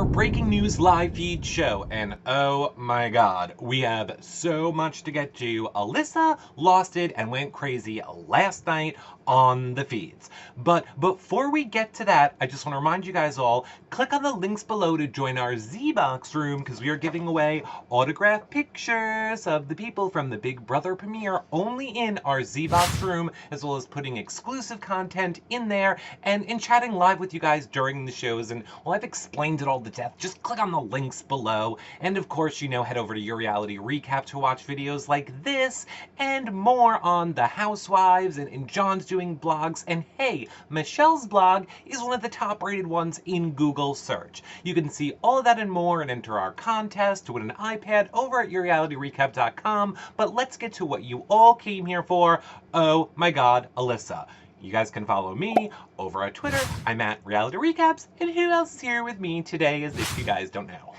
Breaking news live feed show, and oh my god, we have so much to get to. Elissa lost it and went crazy last night on the feeds. But before we get to that, I just want to remind you guys all, click on the links below to join our Z-Box room, because we are giving away autographed pictures of the people from the Big Brother premiere only in our Z-Box room, as well as putting exclusive content in there and chatting live with you guys during the shows. And well, I've explained it all to death. Just click on the links below. And of course, head over to Your Reality Recap to watch videos like this and more on the Housewives and John's doing blogs. And hey, Michelle's blog is one of the top rated ones in Google search. You can see all of that and more and enter our contest to win an iPad over at yourrealityrecap.com. But let's get to what you all came here for. Oh my god, Elissa. You guys can follow me over at Twitter. I'm at Reality Recaps. And who else is here with me today, as if you guys don't know?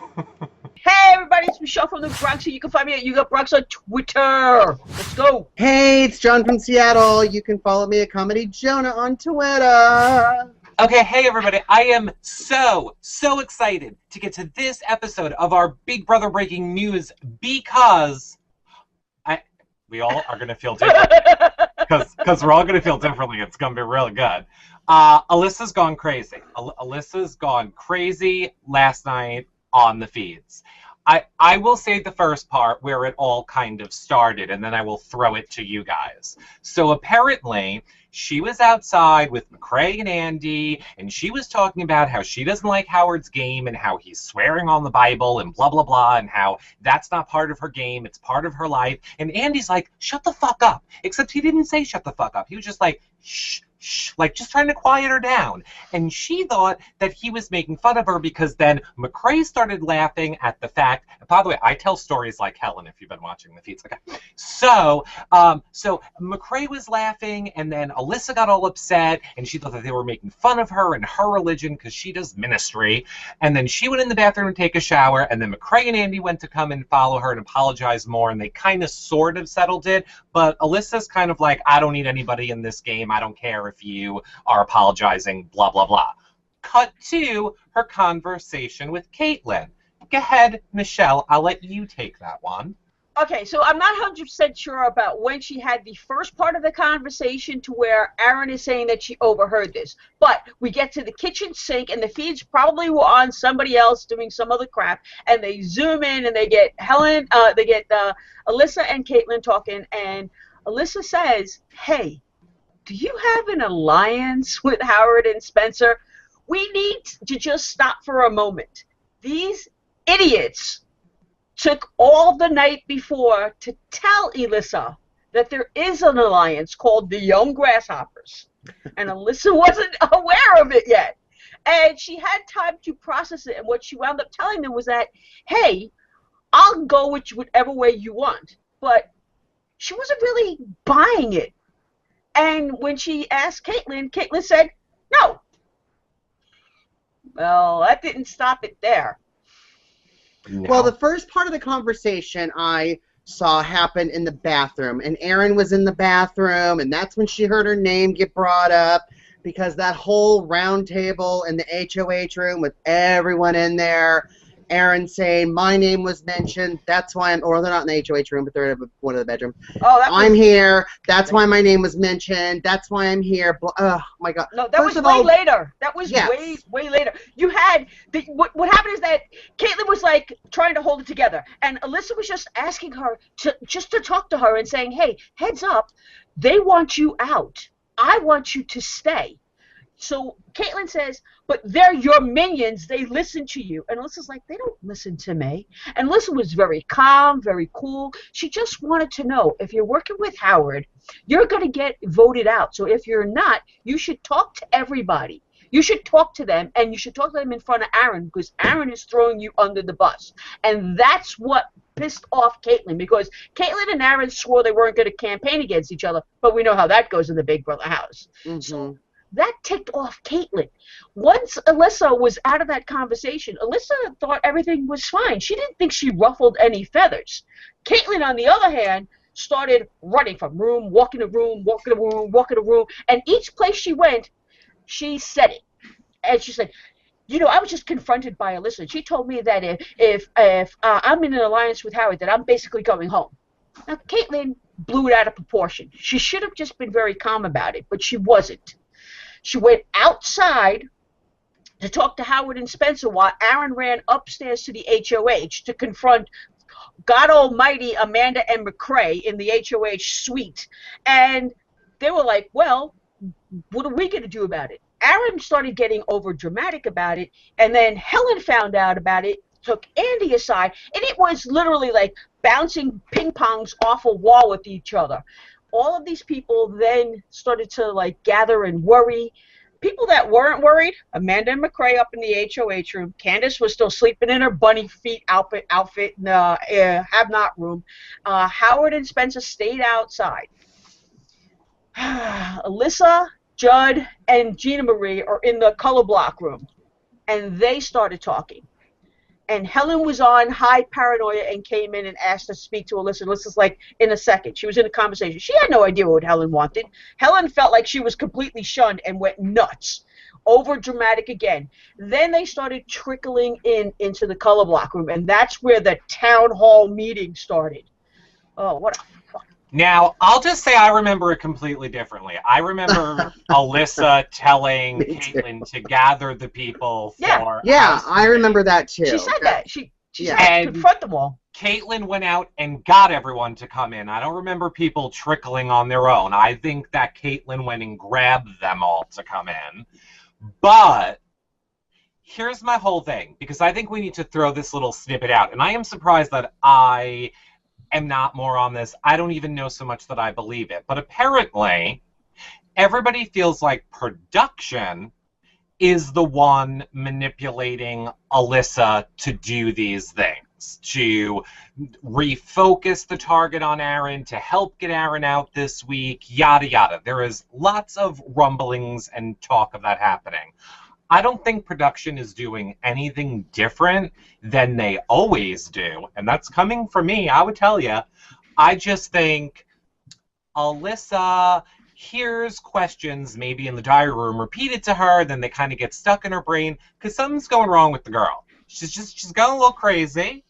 Hey everybody, it's Michelle from the Bronx. So you can find me at You Got Bronx on Twitter. Let's go. Hey, it's John from Seattle. You can follow me at Comedy Jonah on Twitter. Okay, hey everybody. I am so excited to get to this episode of our Big Brother Breaking News, because we all are going to feel different. Because we're all going to feel differently. It's going to be really good. Elissa's gone crazy. Elissa's gone crazy last night on the feeds. I will say the first part where it all kind of started, and then I will throw it to you guys. So apparently, she was outside with McCrae and Andy, and she was talking about how she doesn't like Howard's game and how he's swearing on the Bible and blah, blah, blah, and how that's not part of her game, it's part of her life. And Andy's like, shut the fuck up. Except he didn't say shut the fuck up. He was just like, shh. Like, just trying to quiet her down. And she thought that he was making fun of her, because then McCrae started laughing at the fact, by the way, I tell stories like Helen if you've been watching the feeds. Okay. So McCrae was laughing, and then Elissa got all upset, and she thought that they were making fun of her and her religion because she does ministry. And then she went in the bathroom to take a shower, and then McCrae and Andy went to come and follow her and apologize more, and they kind of sort of settled it. But Elissa's kind of like, I don't need anybody in this game. I don't care if you are apologizing, blah, blah, blah. Cut to her conversation with Caitlyn. Go ahead, Michelle. I'll let you take that one. Okay, so I'm not 100% sure about when she had the first part of the conversation to where Aaron is saying that she overheard this. But we get to the kitchen sink, and the feeds probably were on somebody else doing some other crap, and they zoom in, and they get Elissa and Caitlyn talking, and Elissa says, hey, do you have an alliance with Howard and Spencer? We need to just stop for a moment. These idiots took all the night before to tell Elissa that there is an alliance called the Young Grasshoppers. And Elissa wasn't aware of it yet. And she had time to process it. And what she wound up telling them was that, hey, I'll go whichever way you want. But she wasn't really buying it. And when she asked Caitlyn, Caitlyn said, no. Well, that didn't stop it there. No. Well, the first part of the conversation I saw happen in the bathroom, and Aaron was in the bathroom, and that's when she heard her name get brought up, because that whole round table in the HOH room with everyone in there, Aaron saying, my name was mentioned, that's why I'm, or they're not in the HOH room, but they're in one of the bedrooms. Oh, I'm here, that's why my name was mentioned, that's why I'm here. Oh, my God. No, that was way later. That was way later. You had, what happened is that Caitlyn was, like, trying to hold it together, and Elissa was just asking her to talk to her and saying, hey, heads up, they want you out. I want you to stay. So Caitlyn says, but they're your minions. They listen to you. And Alyssa's like, they don't listen to me. And Alyssa was very calm, very cool. She just wanted to know, if you're working with Howard, you're going to get voted out. So if you're not, you should talk to everybody. You should talk to them, and you should talk to them in front of Aaron, because Aaron is throwing you under the bus. And that's what pissed off Caitlyn, because Caitlyn and Aaron swore they weren't going to campaign against each other, but we know how that goes in the Big Brother house. Mm-hmm. So That ticked off Caitlin. Once Elissa was out of that conversation, Elissa thought everything was fine. She didn't think she ruffled any feathers. Caitlin, on the other hand, started running from room, walking to room, walking to room, walking to room, and each place she went, she said it. And she said, you know, I was just confronted by Elissa. She told me that if I'm in an alliance with Howard, that I'm basically going home. Now, Caitlin blew it out of proportion. She should have just been very calm about it, but she wasn't. She went outside to talk to Howard and Spencer while Aaron ran upstairs to the HOH to confront God Almighty Amanda and McCrae in the HOH suite. And they were like, well, what are we going to do about it? Aaron started getting over dramatic about it, and then Helen found out about it, took Andy aside, and it was literally like bouncing ping pongs off a wall with each other. All of these people then started to like gather and worry. People that weren't worried, Amanda and McCrae up in the HOH room. Candace was still sleeping in her bunny feet outfit in the have-not room. Howard and Spencer stayed outside. Elissa, Judd, and Gina Marie are in the color block room, and they started talking. And Helen was on high paranoia and came in and asked to speak to Elissa. Elissa's like, in a second. She was in a conversation. She had no idea what Helen wanted. Helen felt like she was completely shunned and went nuts. Over dramatic again. Then they started trickling into the color block room, and that's where the town hall meeting started. Oh, what a fuck. Now, I'll just say I remember it completely differently. I remember Elissa telling Caitlin to gather the people for... Yeah, I remember that too. She said that. She said confront them all. Caitlin went out and got everyone to come in. I don't remember people trickling on their own. I think that Caitlin went and grabbed them all to come in. But here's my whole thing, because I think we need to throw this little snippet out. And I am surprised that I am not more on this. I don't even know so much that I believe it. But apparently, everybody feels like production is the one manipulating Elissa to do these things, to refocus the target on Aaron, to help get Aaron out this week, yada yada. There is lots of rumblings and talk of that happening. I don't think production is doing anything different than they always do, and that's coming from me, I would tell you. I just think Elissa hears questions maybe in the diary room repeated to her, then they kind of get stuck in her brain, because something's going wrong with the girl. She's going a little crazy.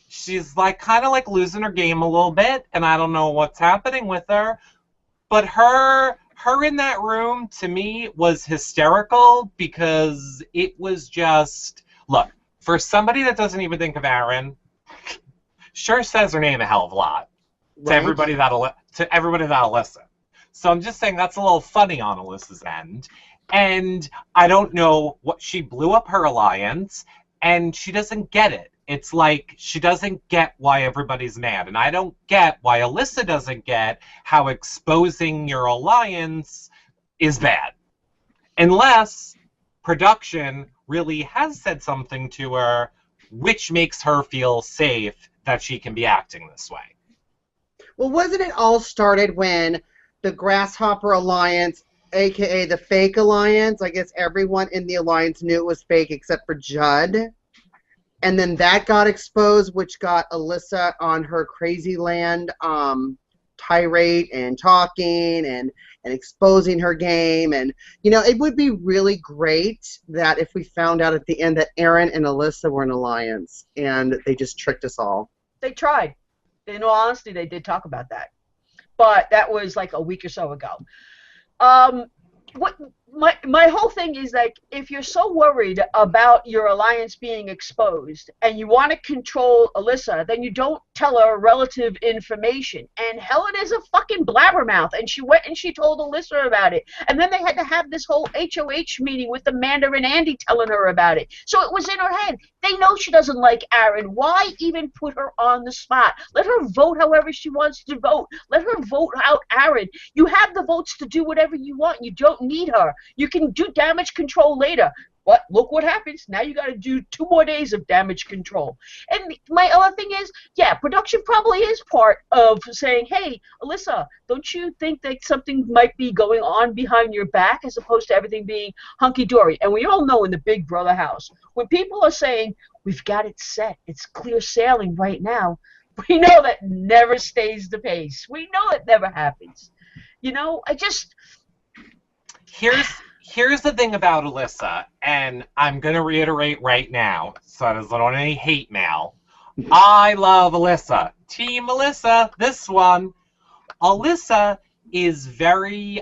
She's like kind of like losing her game a little bit, and I don't know what's happening with her, but her in that room, to me, was hysterical, because it was just, look, for somebody that doesn't even think of Aaron, sure says her name a hell of a lot to everybody that'll listen. So I'm just saying that's a little funny on Elissa's end. And I don't know what, she blew up her alliance, and she doesn't get it. It's like she doesn't get why everybody's mad. And I don't get why Elissa doesn't get how exposing your alliance is bad. Unless production really has said something to her which makes her feel safe that she can be acting this way. Well, wasn't it all started when the Grasshopper Alliance, a.k.a. the fake alliance, I guess everyone in the alliance knew it was fake except for Judd? And then that got exposed, which got Elissa on her crazy land tirade and talking and exposing her game. And, you know, it would be really great that if we found out at the end that Aaron and Elissa were an alliance and they just tricked us all. They tried. In all honesty, they did talk about that. But that was like a week or so ago. My whole thing is, like, if you're so worried about your alliance being exposed and you want to control Elissa, then you don't tell her relative information. And Helen is a fucking blabbermouth, and she went and she told Elissa about it. And then they had to have this whole HOH meeting with Amanda and Andy telling her about it. So it was in her head. They know she doesn't like Aaron. Why even put her on the spot? Let her vote however she wants to vote. Let her vote out Aaron. You have the votes to do whatever you want. You don't need her. You can do damage control later. what? Look what happens. Now you got to do 2 more days of damage control. And my other thing is, yeah, production probably is part of saying, hey, Elissa, don't you think that something might be going on behind your back as opposed to everything being hunky-dory? And we all know in the Big Brother house, when people are saying, we've got it set, it's clear sailing right now, we know that never stays the pace. We know it never happens. You know, I just... Here's the thing about Elissa, and I'm going to reiterate right now, so there's not any hate mail. I love Elissa. Team Elissa, this one. Elissa is very,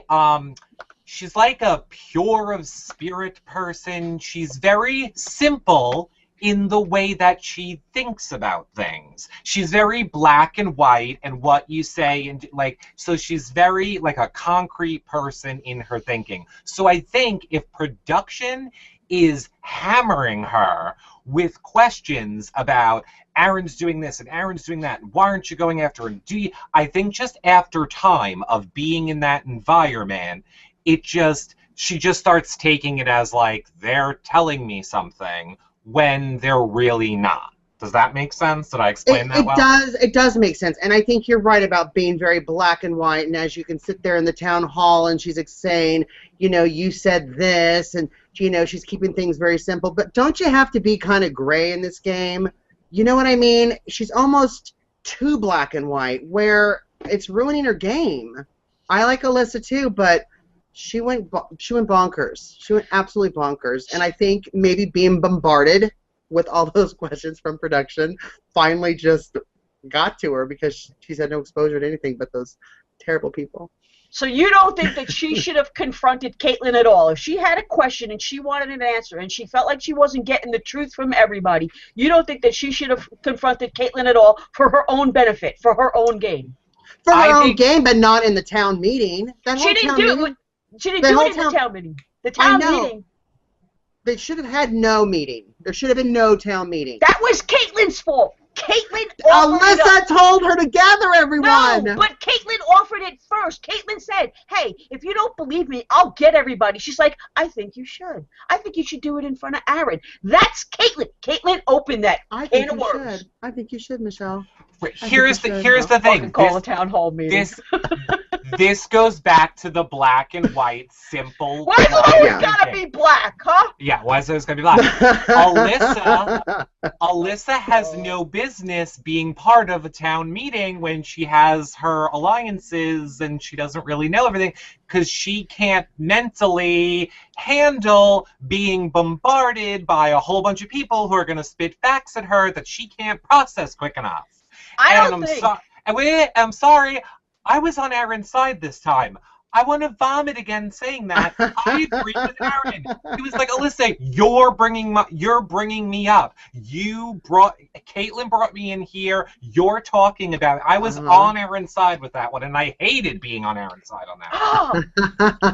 she's like a pure of spirit person. She's very simple in the way that she thinks about things. She's very black and white and what you say, and like, so she's very like a concrete person in her thinking. So I think if production is hammering her with questions about Aaron's doing this and Aaron's doing that, and why aren't you going after him? I think just after time of being in that environment, she just starts taking it as like they're telling me something when they're really not. Does that make sense? Did I explain that well? It does make sense. And I think you're right about being very black and white. And as you can sit there in the town hall and she's saying, you know, you said this, and, you know, she's keeping things very simple. But don't you have to be kind of gray in this game? You know what I mean? She's almost too black and white, where it's ruining her game. I like Elissa too, but she went bonkers. She went absolutely bonkers. And I think maybe being bombarded with all those questions from production finally just got to her, because she's had no exposure to anything but those terrible people. So you don't think that she should have confronted Caitlyn at all? If she had a question and she wanted an answer and she felt like she wasn't getting the truth from everybody, you don't think that she should have confronted Caitlyn at all for her own benefit, for her own game? For her own game, but not in the town meeting. She didn't do it. She didn't do it in the town meeting. The town meeting. They should have had no meeting. There should have been no town meeting. That was Caitlyn's fault. Caitlyn Alyssa told her to gather everyone. No, but Caitlyn offered it first. Caitlyn said, hey, if you don't believe me, I'll get everybody. She's like, I think you should. I think you should do it in front of Aaron. That's Caitlyn. Caitlyn opened that can of worms. I think you should, Michelle. Here's the thing. Call a town hall meeting. This goes back to the black and white, simple. Why is it always gotta be black, huh? Yeah, why is it always gotta be black? Alyssa has no business being part of a town meeting when she has her alliances and she doesn't really know everything, because she can't mentally handle being bombarded by a whole bunch of people who are going to spit facts at her that she can't process quick enough. I'm sorry. I was on Aaron's side this time. I want to vomit again saying that. I agree with Aaron. He was like, Alyssa, you're bringing me up. Caitlyn brought me in here. You're talking about it. I was on Aaron's side with that one, and I hated being on Aaron's side on that one.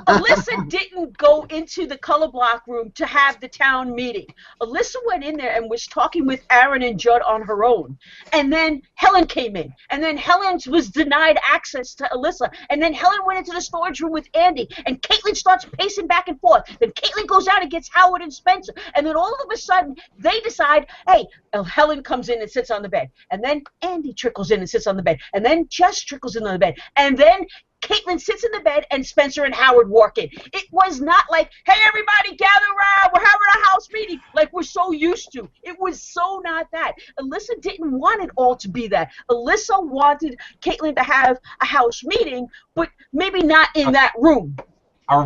Alyssa didn't go into the color block room to have the town meeting. Alyssa went in there and was talking with Aaron and Judd on her own. And then Helen came in. And then Helen was denied access to Alyssa. And then Helen went into the storage room with Andy, and Caitlyn starts pacing back and forth. Then Caitlyn goes out and gets Howard and Spencer, and then all of a sudden they decide, hey, Helen comes in and sits on the bed, and then Andy trickles in and sits on the bed, and then Jess trickles in on the bed, and then Caitlyn sits in the bed and Spencer and Howard walk in. It was not like, hey, everybody gather around, we're having a house meeting, like we're so used to. It was so not that. Alyssa didn't want it all to be that. Alyssa wanted Caitlyn to have a house meeting, but maybe not in that room.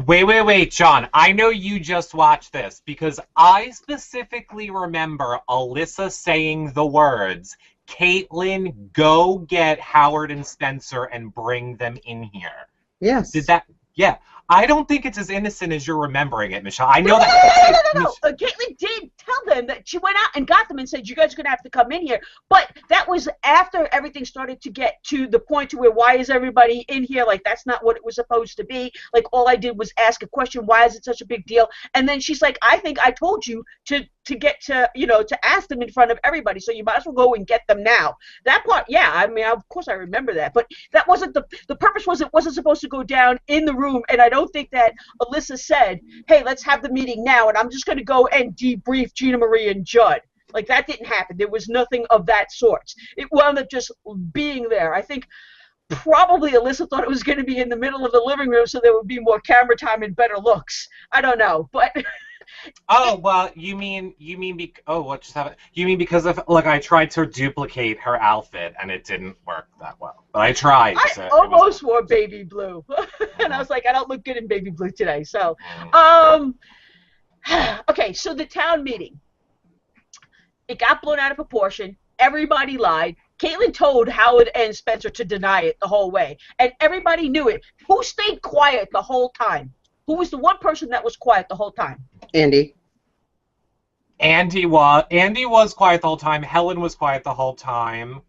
Wait, John. I know you just watched this, because I specifically remember Alyssa saying the words, Caitlyn, go get Howard and Spencer and bring them in here. Yes. Did that? Yeah. I don't think it's as innocent as you're remembering it, Michelle. I know that. No. Caitlyn did tell them that she went out and got them. them and said, you guys are going to have to come in here. But that was after everything started to get to the point to where, why is everybody in here? Like, that's not what it was supposed to be. Like, all I did was ask a question. Why is it such a big deal? And then she's like, I think I told you to get to, to ask them in front of everybody. So you might as well go and get them now. That part, yeah, I mean, of course I remember that. But that wasn't the purpose was it wasn't supposed to go down in the room. And I don't think that Elissa said, hey, let's have the meeting now. And I'm just going to go and debrief Gina Marie and Judd. Like, that didn't happen. There was nothing of that sort. It wound up just being there. I think probably Elissa thought it was going to be in the middle of the living room so there would be more camera time and better looks. I don't know, but... Oh, well, you mean what just happened? You mean because of, like, I tried to duplicate her outfit and it didn't work that well. But I tried. I almost wore baby blue. And I was like, I don't look good in baby blue today. So, okay, so the town meeting. It got blown out of proportion. Everybody lied. Caitlin told Howard and Spencer to deny it the whole way. And everybody knew it. Who stayed quiet the whole time? Who was the one person that was quiet the whole time? Andy. Andy was quiet the whole time. Helen was quiet the whole time.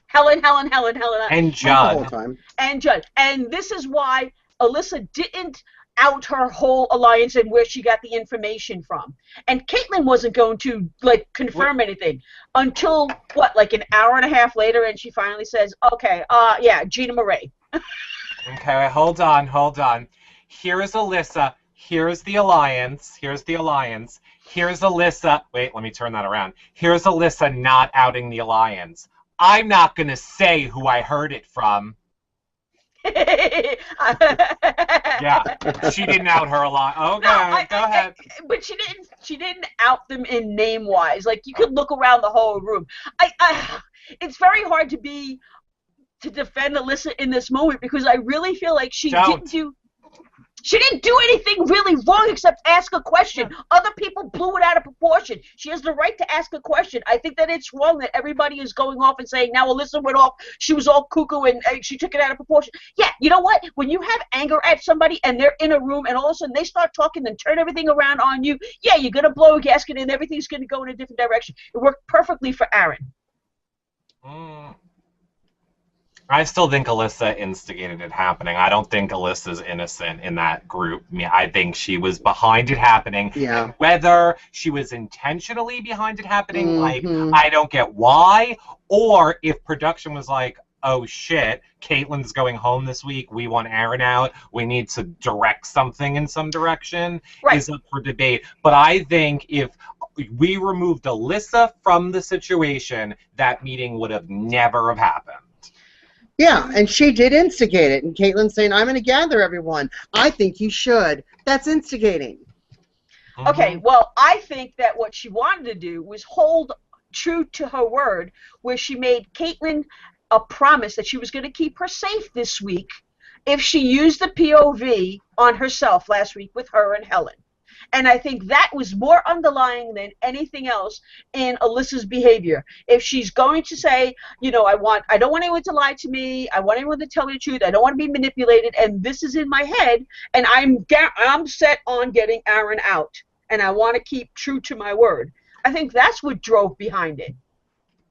Helen. And Judd. The whole time. And Judd. And this is why Elissa didn't out her whole alliance and where she got the information from. And Caitlin wasn't going to, like, confirm anything until, like an hour and a half later, and she finally says, okay, yeah, Gina Marie. Okay, hold on. Here is Elissa. Here's the alliance. Here's Elissa. Wait, let me turn that around. Here's Elissa not outing the alliance. I'm not going to say who I heard it from. Yeah, she didn't out her alliance. Okay, go ahead. But she didn't out them in name-wise. Like, you could look around the whole room. It's very hard to defend Elissa in this moment because I really feel like she didn't do anything really wrong except ask a question. Other people blew it out of proportion. She has the right to ask a question. I think that it's wrong that everybody is going off and saying, now Elissa went off, she was all cuckoo and she took it out of proportion. Yeah, you know what? When you have anger at somebody and they're in a room and all of a sudden they start talking and turn everything around on you, yeah, you're going to blow a gasket and everything's going to go in a different direction. It worked perfectly for Aaron. I still think Elissa instigated it happening. I don't think Elissa's innocent in that group. I think she was behind it happening. Yeah. And whether she was intentionally behind it happening, like, I don't get why, or if production was like, oh shit, Caitlin's going home this week, we want Aaron out, we need to direct something in some direction, is up for debate. But I think if we removed Elissa from the situation, that meeting would have never have happened. Yeah, and she did instigate it. And Caitlin's saying, I'm going to gather everyone. I think you should. That's instigating. Okay, well, I think that what she wanted to do was hold true to her word, where she made Caitlin a promise that she was going to keep her safe this week if she used the POV on herself last week with her and Helen. And I think that was more underlying than anything else in Elissa's behavior. If she's going to say, I don't want anyone to lie to me, I want anyone to tell me the truth, I don't want to be manipulated, and this is in my head, and I'm set on getting Aaron out, and I want to keep true to my word. I think that's what drove behind it.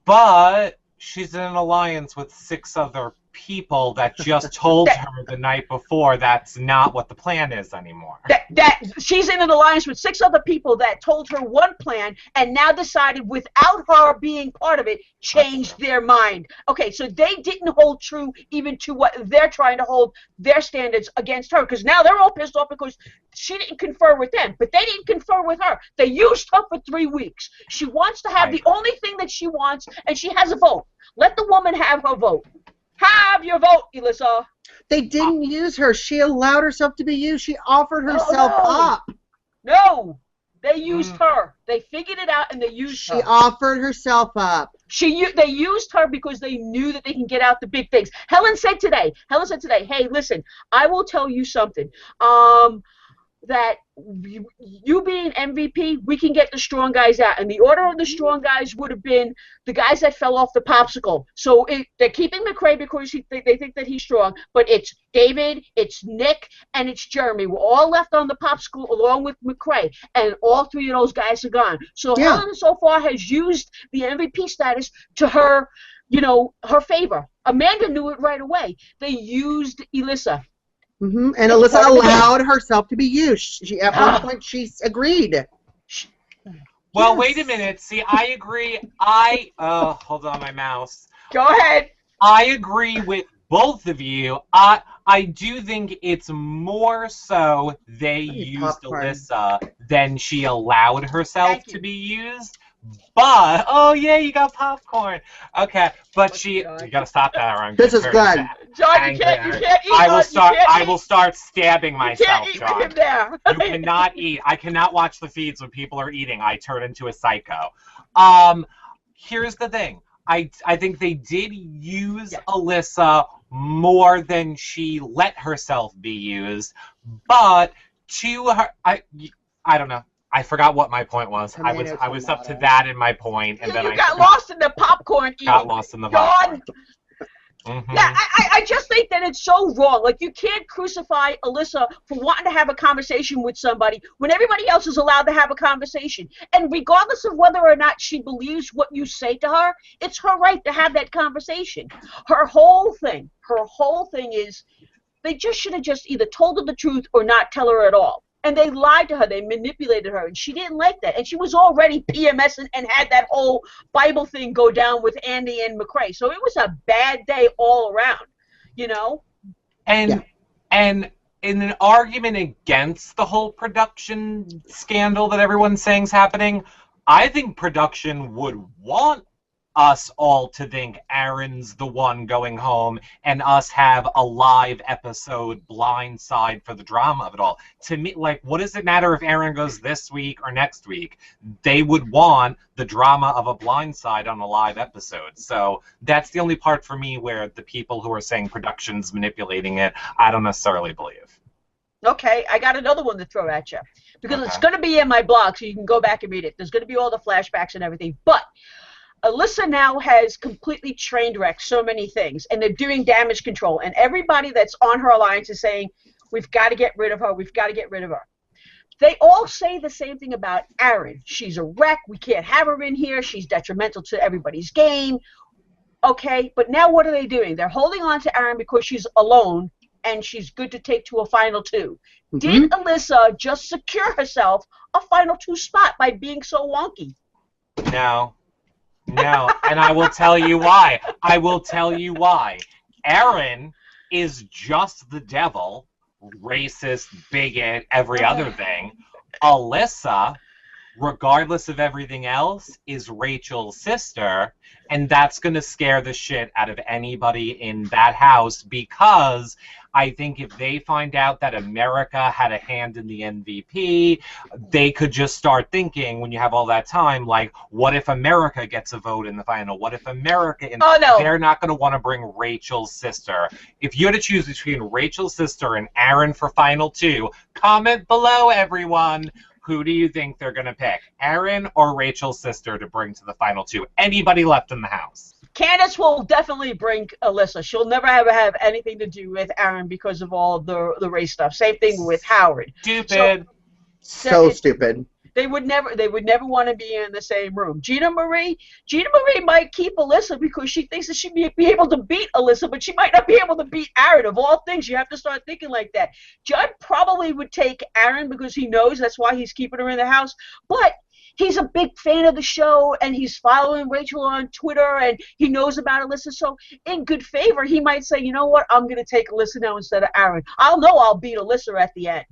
But she's in an alliance with 6 other people that just told her the night before that's not what the plan is anymore. That she's in an alliance with 6 other people that told her one plan and now decided without her being part of it, changed their mind. Okay, so they didn't hold true even to what they're trying to hold their standards against her, because now they're all pissed off because she didn't confer with them, but they didn't confer with her. They used her for 3 weeks. She wants to have the only thing that she wants, and she has a vote. Let the woman have her vote. Have your vote, Elissa. They didn't use her. She allowed herself to be used. She offered herself up. No, they used her. They figured it out and they used her. She offered herself up. They used her because they knew that they can get out the big things. Helen said today, hey, listen, I will tell you something. that you being MVP, we can get the strong guys out. And the order of the strong guys would have been the guys that fell off the popsicle. So they're keeping McCrae because they think that he's strong, but it's David, it's Nick, and it's Jeremy. We're all left on the popsicle along with McCrae, and all three of those guys are gone. So Helen so far has used the MVP status to her, her favor. Amanda knew it right away. They used Elissa. And Elissa allowed herself to be used. At one point, she agreed. Well, wait a minute. See, I agree. Hold on, my mouse. Go ahead. I agree with both of you. I do think it's more so they used Elissa than she allowed herself to be used. But you got popcorn. Okay, but you gotta stop that, or I'm this is good. John, you can't eat. I will start stabbing myself, you can't eat John. with him there. You cannot eat. I cannot watch the feeds when people are eating. I turn into a psycho. Here's the thing. I think they did use Elissa more than she let herself be used, but to her, I don't know. I forgot what my point was. I was up to that in my point, and then I got lost in the popcorn eating. Got lost in the popcorn. Yeah, I just think that it's so wrong. Like, you can't crucify Elissa for wanting to have a conversation with somebody when everybody else is allowed to have a conversation. And regardless of whether or not she believes what you say to her, it's her right to have that conversation. Her whole thing is they just should have just either told her the truth or not tell her at all. And they lied to her. They manipulated her, and she didn't like that. And she was already PMSing and had that whole Bible thing go down with Andy and McCrae. So it was a bad day all around, And in an argument against the whole production scandal that everyone's saying is happening, I think production would want us all to think Aaron's the one going home and us have a live episode blindside for the drama of it all. To me, like, what does it matter if Aaron goes this week or next week? They would want the drama of a blindside on a live episode. So that's the only part for me where the people who are saying production's manipulating it, I don't necessarily believe. Okay, I got another one to throw at you. Because it's going to be in my blog, so you can go back and read it. There's going to be all the flashbacks and everything. But Elissa now has completely train wrecked so many things, and they're doing damage control, and everybody that's on her alliance is saying, we've got to get rid of her, we've got to get rid of her. They all say the same thing about Aaron. She's a wreck, we can't have her in here, she's detrimental to everybody's game. Okay, but now what are they doing? They're holding on to Aaron because she's alone, and she's good to take to a final two. Did Elissa just secure herself a final two spot by being so wonky? No, and I will tell you why. Aaron is just the devil, racist, bigot, every other thing. Elissa, regardless of everything else, is Rachel's sister, and that's going to scare the shit out of anybody in that house, because I think if they find out that America had a hand in the MVP, they could just start thinking, when you have all that time, like, what if America gets a vote in the final? What if America... They're not going to want to bring Rachel's sister. If you had to choose between Rachel's sister and Aaron for final two, comment below, everyone. Who do you think they're going to pick? Aaron or Rachel's sister to bring to the final two? Anybody left in the house? Candace will definitely bring Elissa. She'll never ever have anything to do with Aaron because of all the race stuff. Same thing with Howard. Stupid. So stupid. They would never want to be in the same room. Gina Marie might keep Elissa because she thinks that she'd be able to beat Elissa, but she might not be able to beat Aaron. Of all things, you have to start thinking like that. Judd probably would take Aaron because he knows that's why he's keeping her in the house, but he's a big fan of the show, and he's following Rachel on Twitter, and he knows about Elissa, so in good favor, he might say, you know what, I'm going to take Elissa now instead of Aaron. I'll beat Elissa at the end.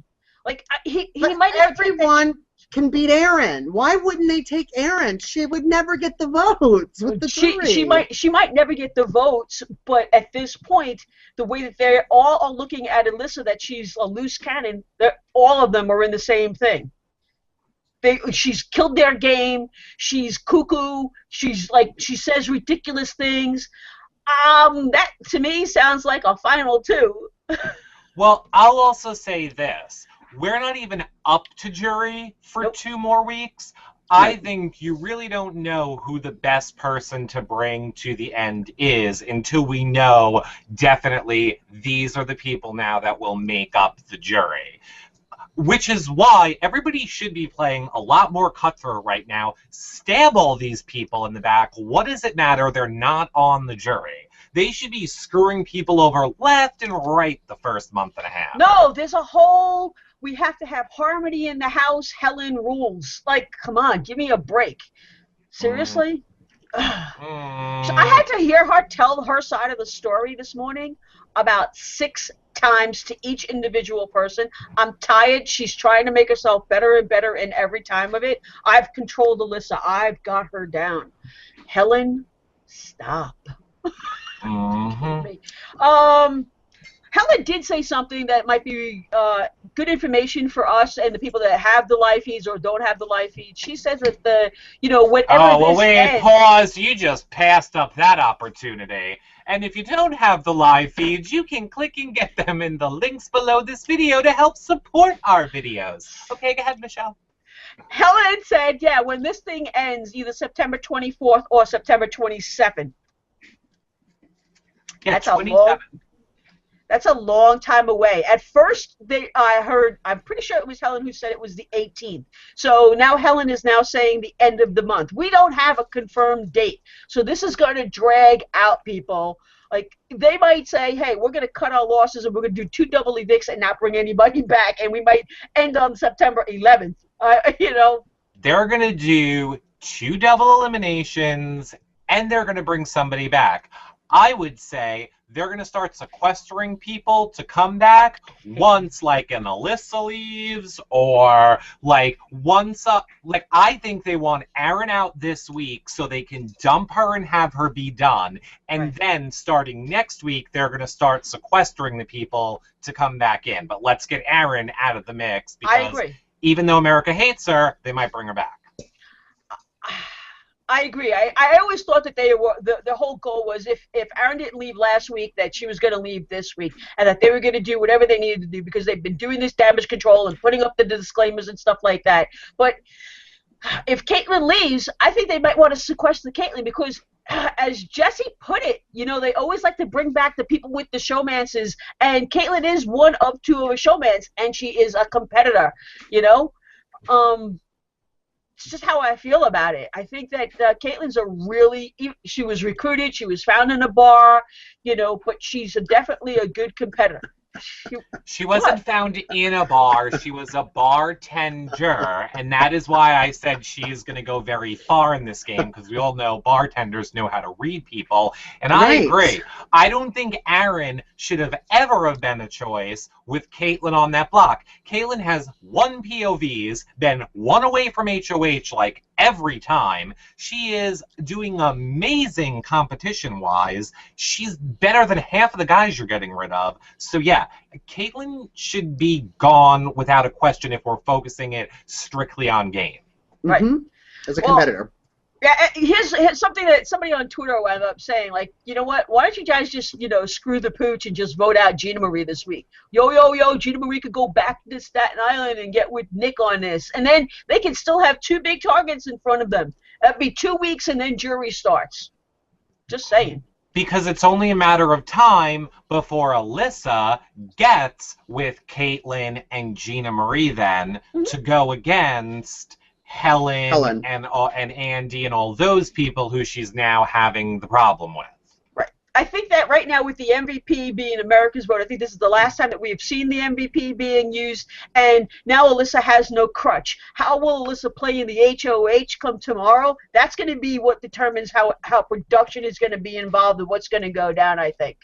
Like, he might... Everyone can beat Aaron. Why wouldn't they take Aaron? She would never get the votes with the jury. She might never get the votes, but at this point, the way that they all are looking at Elissa, that she's a loose cannon, all of them are in the same thing. She's killed their game. She's cuckoo. She says ridiculous things. That to me sounds like a final two. Well, I'll also say this. we're not even up to jury for 2 more weeks. I think you really don't know who the best person to bring to the end is until we know definitely these are the people now that will make up the jury. Which is why everybody should be playing a lot more cutthroat right now. Stab all these people in the back. What does it matter? They're not on the jury. They should be screwing people over left and right the first month and a half. No, there's a whole... We have to have harmony in the house, Helen rules. Like, come on, give me a break. Seriously? So I had to hear her tell her side of the story this morning about 6 times to each individual person. I'm tired. She's trying to make herself better and better in every time of it. I've controlled Elissa. I've got her down. Helen, stop. Helen did say something that might be good information for us and the people that have the live feeds or don't have the live feeds. She says that whatever ends, pause. You just passed up that opportunity. And if you don't have the live feeds, you can click and get them in the links below this video to help support our videos. Okay, go ahead, Michelle. Helen said, yeah, when this thing ends, either September 24th or September 27th. Yeah, 27th. That's a long time away. At first, I heard, I'm pretty sure it was Helen who said it was the 18th. So now Helen is now saying the end of the month. We don't have a confirmed date. So this is going to drag out, people. Like, they might say, hey, we're going to cut our losses and we're going to do 2 double evicts and not bring anybody back. And we might end on September 11th. They're going to do 2 double eliminations and they're going to bring somebody back. I would say they're going to start sequestering people to come back once, like, an Elissa leaves, or, like, once, I think they want Aaron out this week so they can dump her and have her be done, and then, starting next week, they're going to start sequestering the people to come back in. But let's get Aaron out of the mix, because even though America hates her, they might bring her back. I agree. I always thought that they were the whole goal was if Aaron didn't leave last week, that she was going to leave this week, and that they were going to do whatever they needed to do because they've been doing this damage control and putting up the disclaimers and stuff like that. But if Caitlyn leaves, I think they might want to sequester Caitlyn because, as Jesse put it, they always like to bring back the people with the showmances, and Caitlyn is one of 2 of a showmans, and she is a competitor. It's just how I feel about it. I think that Caitlyn's she was recruited, she was found in a bar, but she's definitely a good competitor. She wasn't found in a bar. She was a bartender, and that is why I said she is going to go very far in this game, because we all know bartenders know how to read people, and I agree. I don't think Aaron should have ever been a choice with Caitlyn on that block. Caitlyn has 1 POVs, been 1 away from HOH like every time. She is doing amazing competition-wise. She's better than half of the guys you're getting rid of. So yeah, Caitlyn should be gone without a question if we're focusing it strictly on game. Right. As a competitor. Yeah, here's something that somebody on Twitter wound up saying, like, you know what, why don't you guys just, screw the pooch and just vote out Gina Marie this week? Yo, Gina Marie could go back to Staten Island and get with Nick on this. And then they can still have 2 big targets in front of them. That'd be 2 weeks and then jury starts. Just saying. Because it's only a matter of time before Elissa gets with Caitlyn and Gina Marie then to go against Helen. And Andy and all those people who she's now having the problem with. Right. I think that right now with the MVP being America's vote, I think this is the last time that we have seen the MVP being used, and now Elissa has no crutch. How will Elissa play in the HOH come tomorrow? That's going to be what determines how production is going to be involved and what's going to go down, I think.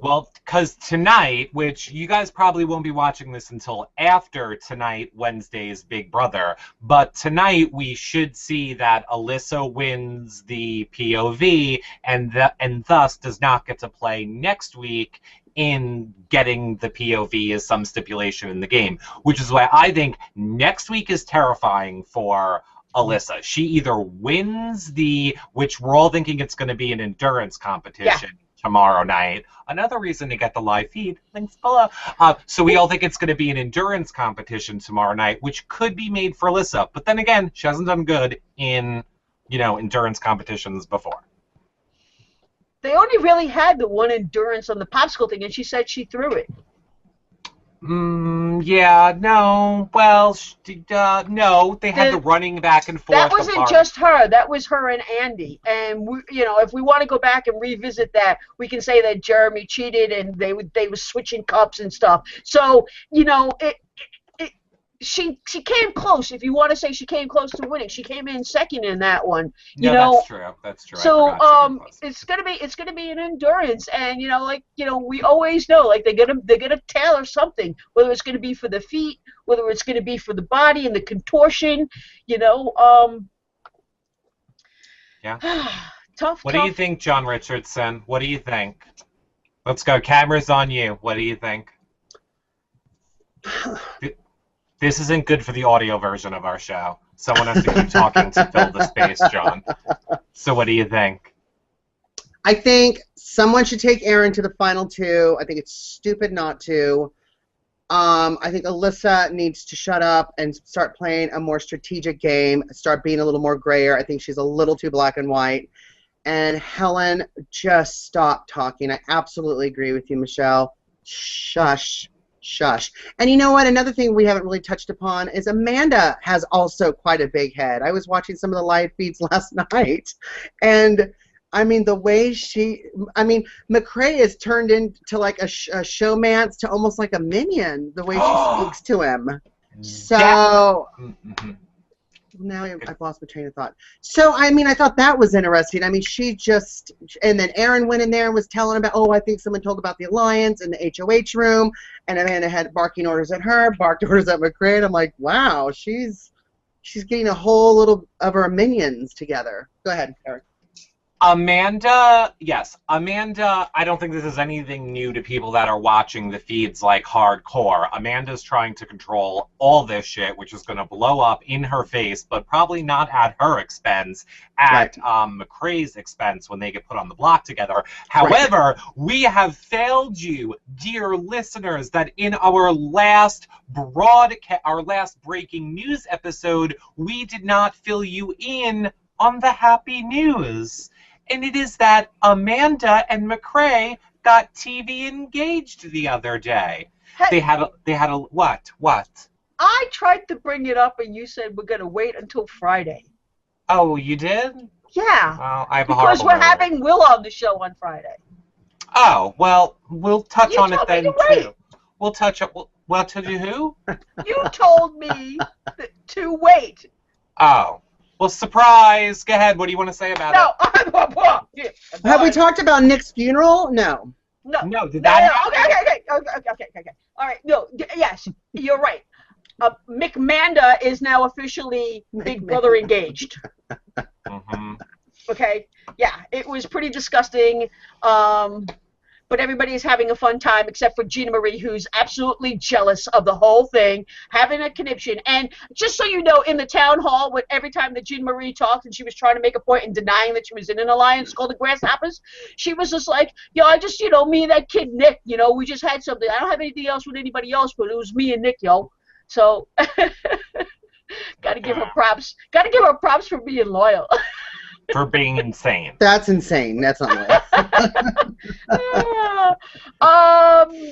Well, because tonight, which you guys probably won't be watching this until after tonight, Wednesday's Big Brother, but tonight we should see that Elissa wins the POV and thus does not get to play next week in getting the POV as some stipulation in the game, which is why I think next week is terrifying for Elissa. She either wins which we're all thinking it's going to be an endurance competition. Yeah. tomorrow night. Another reason to get the live feed, links below. So we all think it's going to be an endurance competition tomorrow night, which could be made for Elissa. But then again, she hasn't done good in, endurance competitions before. They only really had the one endurance on the popsicle thing, and she said she threw it. Yeah, no. Well, no. They had the running back and forth. That wasn't just her. That was her and Andy. And if we want to go back and revisit that, we can say that Jeremy cheated and they were switching cups and stuff. So she came close. If you want to say she came close to winning, she came in second in that one. That's true. That's true. So it's gonna be an endurance, and we always know, like, they're gonna tailor something, whether it's gonna be for the feet, whether it's gonna be for the body and the contortion. Yeah. Tough. What do you think, John Richardson? What do you think? Let's go. Camera's on you. What do you think? This isn't good for the audio version of our show. Someone has to keep talking to fill the space, John. So what do you think? I think someone should take Aaron to the final two. I think it's stupid not to. I think Elissa needs to shut up and start playing a more strategic game, start being a little more grayer. I think she's a little too black and white. And Helen, just stop talking. I absolutely agree with you, Michelle. Shush. Shush. And you know what? Another thing we haven't really touched upon is Amanda has also quite a big head. I was watching some of the live feeds last night, and I mean, the way McCrae is turned into like a showmance to almost like a minion, the way she speaks to him. So now I've lost my train of thought. So, I mean, I thought that was interesting. I mean, and then Aaron went in there and was telling about, I think someone told about the Alliance in the HOH room, and Amanda had barking orders at her, barked orders at McCrae, and I'm like, wow, she's getting a whole little of her minions together. Go ahead, Eric. Amanda, I don't think this is anything new to people that are watching the feeds like hardcore. Amanda's trying to control all this shit, which is going to blow up in her face, but probably not at her expense, at McCrae's expense when they get put on the block together. However, we have failed you, dear listeners, that in our last breaking news episode, we did not fill you in on the happy news. And it is that Amanda and McCrae got TV engaged the other day. Hey, they had a what? I tried to bring it up, and you said we're gonna wait until Friday. Oh, you did? Yeah. Well, I have a because we're having Will on the show on Friday. Oh, well, we'll touch on it then too. We'll touch up. Well, to do who? You told me to wait. Oh. Well, surprise! Go ahead. What do you want to say about it? Have we talked about Nick's funeral? No. No. Did that happen? Okay. All right. No. Yes, you're right. McManda is now officially Big Brother engaged. Okay. Yeah. It was pretty disgusting. But everybody is having a fun time except for Gina Marie, who's absolutely jealous of the whole thing, having a conniption. And just so you know, in the town hall, every time that Gina Marie talked and she was trying to make a point and denying that she was in an alliance called the Grasshoppers, she was just like, I just, me and that kid Nick, we just had something. I don't have anything else with anybody else, but it was me and Nick, So, gotta give her props. Gotta give her props for being loyal. For being insane. That's insane. That's not loyal.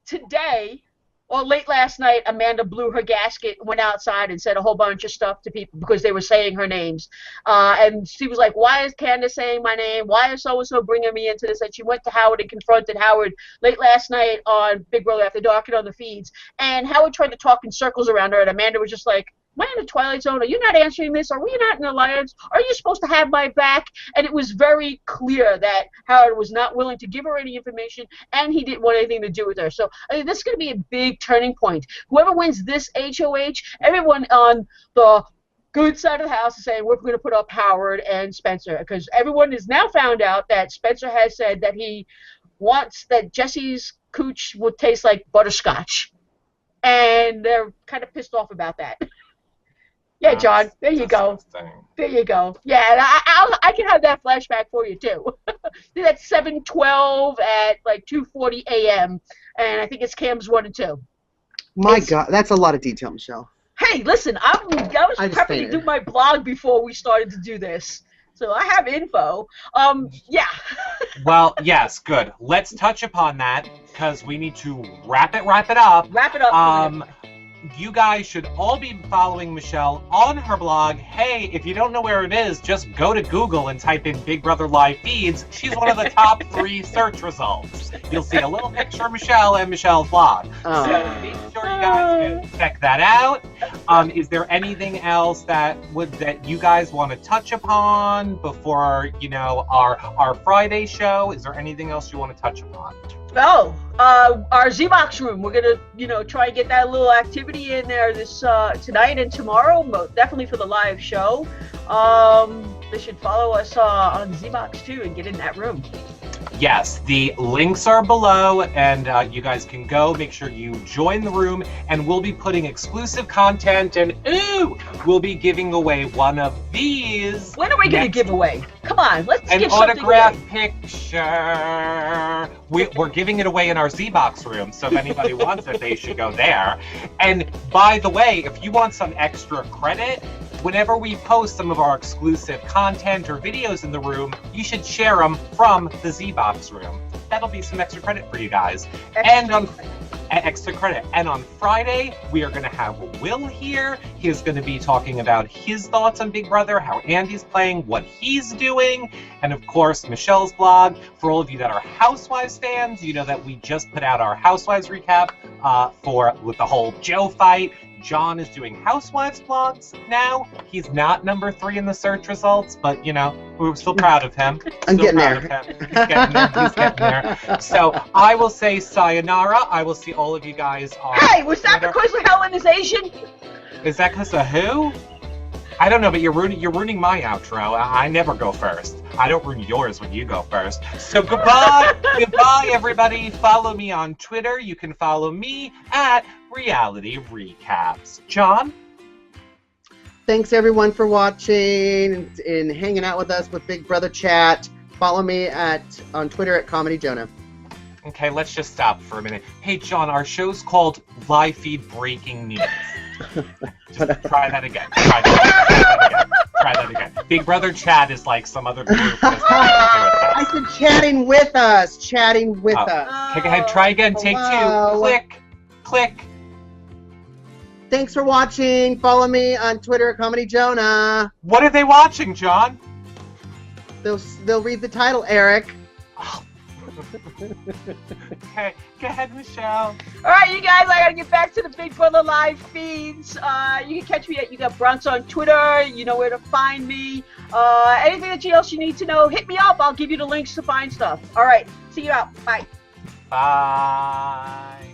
Today, or late last night, Amanda blew her gasket, went outside and said a whole bunch of stuff to people because they were saying her names. And she was like, why is Candace saying my name? Why is so-and-so bringing me into this? And she went to Howard and confronted Howard late last night on Big Brother After Dark and on the feeds. And Howard tried to talk in circles around her, and Amanda was just like, am I in the Twilight Zone? Are you not answering this? Are we not in an alliance? Are you supposed to have my back? And it was very clear that Howard was not willing to give her any information, and he didn't want anything to do with her. So I mean, this is going to be a big turning point. Whoever wins this HOH, everyone on the good side of the house is saying we're going to put up Howard and Spencer, because everyone has now found out that Spencer has said that he wants that Jesse's cooch would taste like butterscotch. And they're kind of pissed off about that. Yeah, John. There you go. There you go. Yeah, and I can have that flashback for you too. That's 7:12 at like 2:40 a.m. and I think it's cams 1 and 2. My God, that's a lot of detail, Michelle. Hey, listen, I was prepping to do my blog before we started to do this, so I have info. Yeah. Well, yes, good. Let's touch upon that because we need to wrap it up. Wrap it up. You guys should all be following Michelle on her blog. Hey, if you don't know where it is, just go to Google and type in Big Brother Live Feeds. She's one of the top 3 search results. You'll see a little picture of Michelle and Michelle's blog. So make sure you guys can check that out. Is there anything else that you guys want to touch upon before, our Friday show? Is there anything else you want to touch upon? Oh, our Z-Box room. We're gonna, try and get that little activity in there this tonight and tomorrow, but definitely for the live show. They should follow us on Z-Box too and get in that room. Yes, the links are below, and you guys can go. Make sure you join the room, and we'll be putting exclusive content, and we'll be giving away one of these. When are we going to give away? Come on, let's give something away. An autograph picture. We're giving it away in our Z-Box room, so if anybody wants it, they should go there. And by the way, if you want some extra credit, whenever we post some of our exclusive content or videos in the room, you should share them from the Z-Box room. That'll be some extra credit for you guys. Extra credit. And on Friday, we are going to have Will here. He is going to be talking about his thoughts on Big Brother, how Andy's playing, what he's doing, and of course, Michelle's blog. For all of you that are Housewives fans, you know that we just put out our Housewives recap with the whole Joe fight. John is doing Housewives blogs now. He's not number 3 in the search results, but, we're still proud of him. I'm getting there. He's getting there. So I will say sayonara. I will see all of you guys on Hey, was that because of Hellenization? Is that because of who? I don't know, but you're ruining my outro. I never go first. I don't ruin yours when you go first. So goodbye. Goodbye, everybody. Follow me on Twitter. You can follow me at Reality Recaps. John? Thanks, everyone, for watching and hanging out with us with Big Brother Chat. Follow me on Twitter at Comedy Jonah. Okay, let's just stop for a minute. Hey, John, our show's called Live Feed Breaking News. Just try that again. Try that again. Big Brother Chat is like some other group. I said chatting with us. Chatting with us. Okay, go ahead. Try again. Take 2. Click. Click. Thanks for watching. Follow me on Twitter at Comedy Jonah. What are they watching, John? They'll read the title, Eric. Oh. Okay, go ahead, Michelle. All right, you guys, I gotta get back to the Big Brother live feeds. You can catch me at You Got Bronx on Twitter. You know where to find me. Anything else you need to know, hit me up. I'll give you the links to find stuff. All right, see you out. Bye. Bye.